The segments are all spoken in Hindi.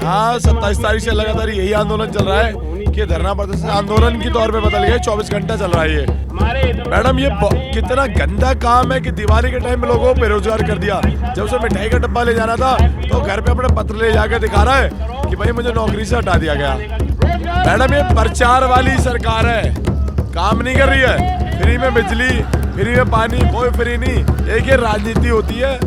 यहाँ 27 तारीख से लगातार यही आंदोलन चल रहा है कि धरना प्रदर्शन आंदोलन के तौर पे बदल गया। 24 घंटा चल रहा है ये। मैडम ये कितना गंदा काम है कि दिवाली के टाइम में लोगों को बेरोजगार कर दिया। जब उसे मिठाई का डब्बा ले जाना था तो घर पे अपने पत्र ले जाकर दिखा रहा है कि भाई मुझे नौकरी से हटा दिया गया। मैडम ये प्रचार वाली सरकार है, काम नहीं कर रही है। फ्री में बिजली, फ्री में पानी, कोई फ्री नहीं। एक ये राजनीति होती है।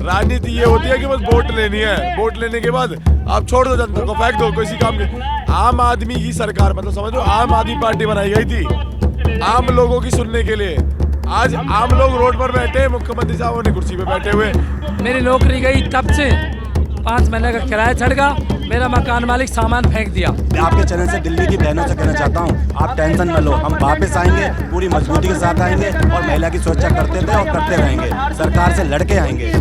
राजनीति ये होती है कि बस वोट लेनी है, वोट लेने के बाद आप छोड़ दो, जनता को फेंक दो किसी काम के। आम आदमी की सरकार, मतलब समझ लो आम आदमी पार्टी बनाई गई थी आम लोगों की सुनने के लिए। आज आम लोग रोड पर बैठे, मुख्यमंत्री साहब अपनी कुर्सी पे बैठे हुए। मेरी नौकरी गई तब से 5 महीने का किराया चढ़ गया, मेरा मकान मालिक सामान फेंक दिया। आपके चैनल से दिल्ली की बहनों से कहना चाहता हूँ, आप टेंशन न लो, हम वापस आएंगे, पूरी मजबूती के साथ आएंगे और महिला की सुरक्षा करते थे और करते रहेंगे, सरकार से लड़के आएंगे।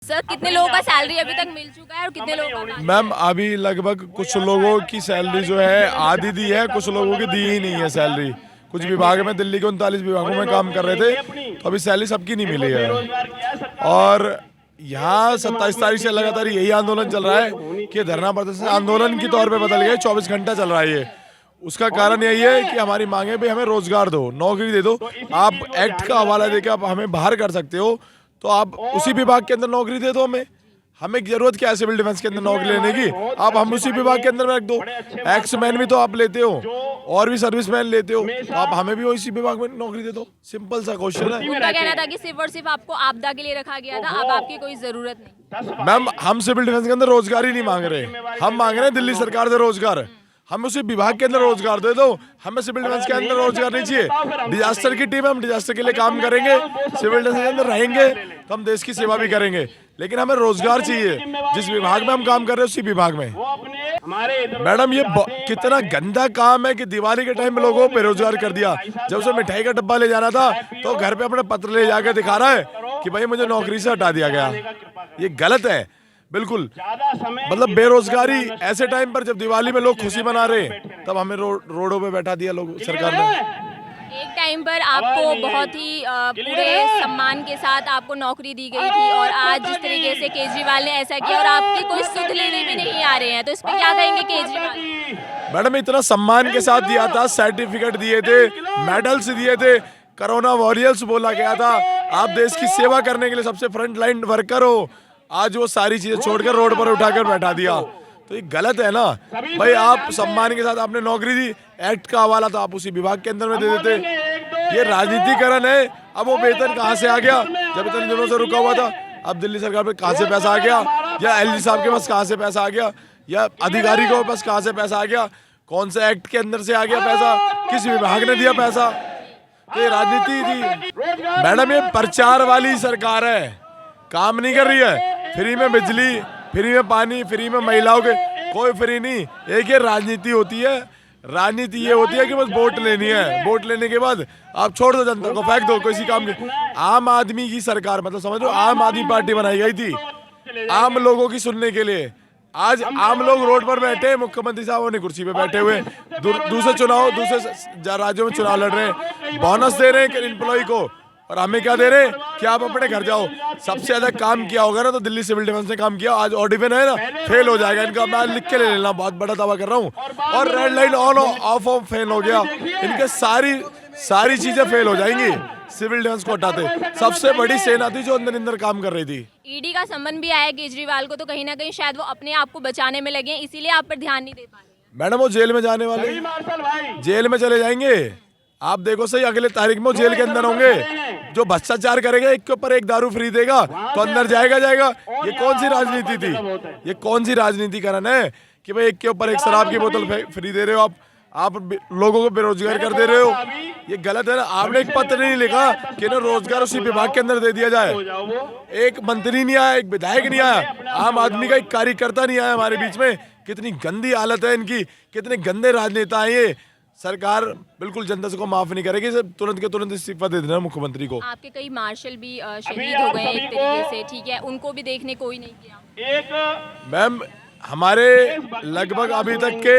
सर कितने लोगों का सैलरी अभी तक मिल चुका है और कितने लोगों का? मैम अभी लगभग कुछ लोगों की सैलरी जो है आधी दी है, कुछ लोगों की दी ही नहीं है सैलरी। कुछ विभाग में, दिल्ली के 39 विभागों में काम कर रहे थे तो अभी सैलरी सबकी नहीं मिली है। और यहाँ 27 तारीख से लगातार यही आंदोलन चल रहा है कि धरना प्रदर्शन आंदोलन के तौर पे बदल गया। 24 घंटा चल रहा है ये। उसका कारण यही है कि हमारी मांगे पे हमें रोजगार दो, नौकरी दे दो। आप एक्ट का हवाला देके आप हमें बाहर कर सकते हो तो आप उसी विभाग के अंदर नौकरी दे दो। हमें जरूरत क्या है सिविल डिफेंस के अंदर नौकरी लेने की? आप हम उसी विभाग के अंदर रख दो। एक्समैन भी तो आप लेते हो और भी सर्विसमैन लेते हो, तो आप हमें भी उसी विभाग में नौकरी दे दो। सिंपल सा क्वेश्चन है। उनका कहना था कि सिर्फ और सिर्फ आपको आपदा के लिए रखा गया था, अब आपकी कोई जरूरत नहीं। मैम हम सिविल डिफेंस के अंदर रोजगार ही नहीं मांग रहे, हम मांग रहे हैं दिल्ली सरकार से रोजगार। हम उसी विभाग के अंदर रोजगार दे दो, हमें सिविल डिफेंस के अंदर रोजगार नहीं चाहिए। डिजास्टर की टीम है, हम डिजास्टर के लिए काम करेंगे, सिविल डिफेंस के अंदर रहेंगे तो हम देश की सेवा भी करेंगे, लेकिन हमें रोजगार चाहिए। जिस विभाग में हम काम कर रहे हैं उसी विभाग में। मैडम ये कितना गंदा काम है कि दिवाली के टाइम में लोगों को बेरोजगार कर दिया। जब उसे मिठाई का डब्बा ले जाना था तो घर पे अपने पत्र ले जाकर दिखा रहा है कि भाई मुझे नौकरी से हटा दिया गया। ये गलत है बिल्कुल। मतलब बेरोजगारी ऐसे टाइम पर जब दिवाली में लोग खुशी मना रहे तब हमें रोडों पे बैठा दिया लोग सरकार ने। एक टाइम पर आपको बहुत ही पूरे सम्मान के साथ आपको नौकरी दी गई थी और आज जिस तरीके से केजरीवाल ने ऐसा किया और आपकी कोई सुध लेने भी नहीं आ रहे हैं, तो इस पे क्या कहेंगे केजरीवाल? मैडम इतना सम्मान के साथ दिया था, सर्टिफिकेट दिए थे, मेडल्स दिए थे, कोरोना वॉरियर्स बोला गया था, आप देश की सेवा करने के लिए सबसे फ्रंट लाइन वर्कर हो। आज वो सारी चीजें छोड़कर रोड पर उठाकर बैठा दिया, तो ये गलत है ना भाई। आप सम्मान के साथ आपने नौकरी दी, एक्ट का हवाला तो आप उसी विभाग के अंदर में दे देते। ये राजनीतिकरण है। अब वो वेतन कहाँ से आ गया जब इतने दिनों से रुका हुआ था? अब दिल्ली सरकार पे कहाँ से पैसा आ गया, या एलजी साहब के पास कहाँ से पैसा आ गया, या अधिकारी के पास कहाँ से पैसा आ गया? कौन से एक्ट के अंदर से आ गया पैसा? किस विभाग ने दिया पैसा? तो ये राजनीति थी। मैडम ये प्रचार वाली सरकार है, काम नहीं कर रही है। फ्री में बिजली, फ्री में पानी, फ्री में महिलाओं के, कोई फ्री नहीं। एक ये राजनीति होती है। राजनीति ये होती है कि बस वोट लेनी है, वोट लेने के बाद आप छोड़ दो, जनता को फेंक दो किसी काम के। आम आदमी की सरकार, मतलब समझ लो आम आदमी पार्टी बनाई गई थी आम लोगों की सुनने के लिए। आज आम लोग रोड पर बैठे, मुख्यमंत्री साहब अपनी कुर्सी पे बैठे हुए। दूसरे राज्यों में चुनाव लड़ रहे हैं, बोनस दे रहे हैं एम्प्लॉय को, और हमें क्या दे रहे हैं कि आप अपने घर जाओ। सबसे ज्यादा काम किया होगा ना तो दिल्ली सिविल डिफेंस ने काम किया। आज ऑडिफिन है ना, फेल हो जाएगा इनका, मैं लिख के ले लेना, बहुत बड़ा दावा कर रहा हूँ। और red line on off fail हो गया, इनके सारी चीजें फेल हो जाएंगी सिविल डिफेंस को हटाते। सबसे बड़ी सेना थी जो अंदर काम कर रही थी। ईडी का सम्मन भी आया केजरीवाल को, तो कहीं ना कहीं शायद वो अपने आप को बचाने में लगे, इसीलिए आप पर ध्यान नहीं दे पा रहे। मैडम वो जेल में जाने वाले, जेल में चले जाएंगे। आप देखो सही, अगले तारीख में वो जेल के अंदर होंगे। जो भ्रष्टाचार करेगा, एक के ऊपर एक दारू फ्री देगा तो अंदर जाएगा। ये कौन सी राजनीति थी? ये कौन सी राजनीतिकरण है कि भाई एक के ऊपर एक शराब की बोतल फ्री दे रहे हो आप लोगों को बेरोजगार कर दे रहे हो। ये गलत है ना। आपने एक पत्र नहीं लिखा कि ना रोजगार उसी विभाग के अंदर दे दिया जाए। एक मंत्री नहीं आया, एक विधायक नहीं आया, आम आदमी का एक कार्यकर्ता नहीं आया हमारे बीच में। कितनी गंदी हालत है इनकी, कितने गंदे राजनेता हैं ये। सरकार बिल्कुल जनता को माफ नहीं करेगी, तुरंत के तुरंत इस्तीफा दे देना मुख्यमंत्री को। आपके कई मार्शल भी शहीद हो गए एक तरीके से, ठीक है, उनको भी देखने कोई नहीं किया। मैम हमारे लगभग अभी तक के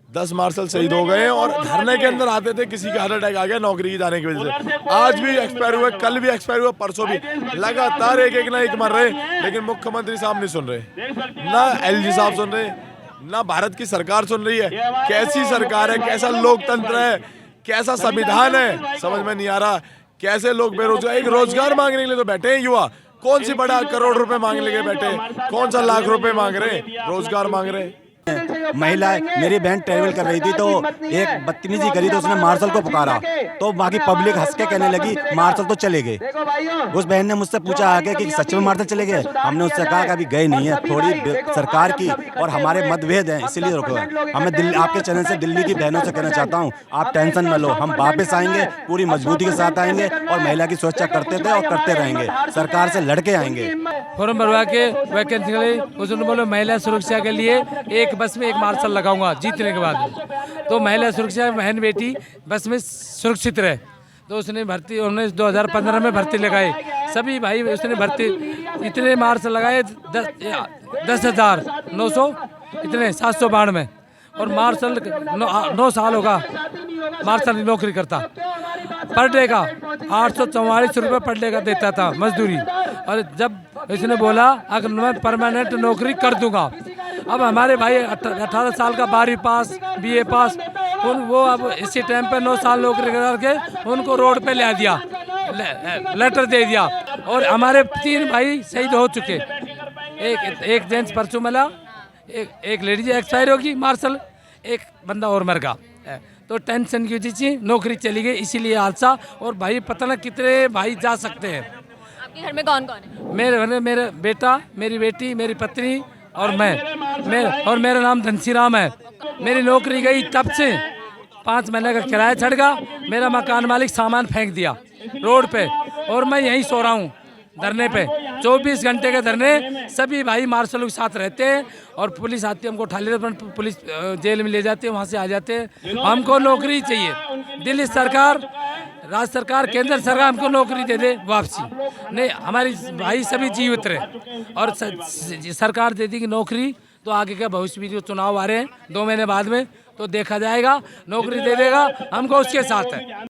10 मार्शल शहीद हो गए और धरने के अंदर आते थे, किसी का हार्ट अटैक आ गया नौकरी की जाने की वजह से। आज भी एक्सपायर हुए, कल भी एक्सपायर हुआ, परसों भी। लगातार एक ना एक मर रहे, लेकिन मुख्यमंत्री साहब नहीं सुन रहे, ना एलजी साहब सुन रहे, ना भारत की सरकार सुन रही है। कैसी सरकार है, कैसा लोकतंत्र है, कैसा संविधान है, समझ में नहीं आ रहा। कैसे लोग बेरोजगार, एक रोजगार मांगने के लिए तो बैठे हैं युवा, कौन सी बड़ा करोड़ रुपए मांगने के लिए बैठे, कौन सा लाख रुपए मांग रहे, रोजगार मांग रहे। महिला, मेरी बहन ट्रेवल कर रही थी तो एक बदतमीजी करी तो उसने मार्शल को पुकारा, तो बाकी पब्लिक हंस के कहने लगी मार्शल तो चले गए। उस बहन ने मुझसे पूछा आगे कि सच में मार्शल चले गए। हमने उससे कहा कि अभी गए नहीं है, थोड़ी सरकार की और हमारे मतभेद हैं इसलिए रुको। हमें दिल्ली, आपके चैनल से दिल्ली की बहनों से कहना चाहता हूँ, आप टेंशन न लो, हम वापस आएंगे, पूरी मजबूती के साथ आएंगे और महिला की सुरक्षा करते थे और करते रहेंगे, सरकार से लड़के आएंगे। फॉर्म भरवा के वैकेंसी के लिए उसने बोले महिला सुरक्षा के लिए एक बस में एक मार्शल लगाऊंगा जीतने के बाद, तो महिला सुरक्षा बहन बेटी बस में सुरक्षित रहे। तो उसने भर्ती, उन्होंने 2015 में भर्ती लगाई, सभी भाई उसने भर्ती इतने मार्शल लगाए 10,900 इतने 792 और मार्शल 9 साल होगा मार्शल नौकरी करता। पर डे का 844 रुपये पर डे का देता था मजदूरी। और जब इसने बोला अगर मैं परमानेंट नौकरी कर दूंगा, अब हमारे भाई 18 साल का 12वीं पास BA पास वो अब इसी टाइम पे 9 साल नौकरी करके उनको रोड पे ले दिया, लेटर दे दिया। और हमारे 3 भाई शहीद हो चुके, एक जेंट्स परसों मिला, एक लेडीज एक्सपायर होगी मार्शल, एक बंदा और मर गया। तो टेंशन की वजह से नौकरी चली गई, इसीलिए हादसा। और भाई पता ना कितने भाई जा सकते हैं। आपके घर में कौन कौन है? मेरे घर में मेरा बेटा, मेरी बेटी, मेरी पत्नी और मैं और मेरा नाम धनसीराम है। मेरी नौकरी गई तब से 5 महीने का किराया चढ़ गया, मेरा मकान मालिक सामान फेंक दिया रोड पे और मैं यहीं सो रहा हूँ धरने पे। 24 घंटे के धरने, सभी भाई मार्शलों के साथ रहते हैं और पुलिस आती है हमको उठा लेते हैं, पुलिस जेल में ले जाते हैं, वहाँ से आ जाते हैं। हमको नौकरी चाहिए, दिल्ली सरकार, राज्य सरकार, केंद्र सरकार हमको नौकरी दे दे वापसी। नहीं, हमारी भाई सभी जीवित रहे और सरकार दे दी कि नौकरी, तो आगे का भविष्य भी जो चुनाव आ रहे हैं 2 महीने बाद में, तो देखा जाएगा, नौकरी दे देगा, हमको उसके साथ है।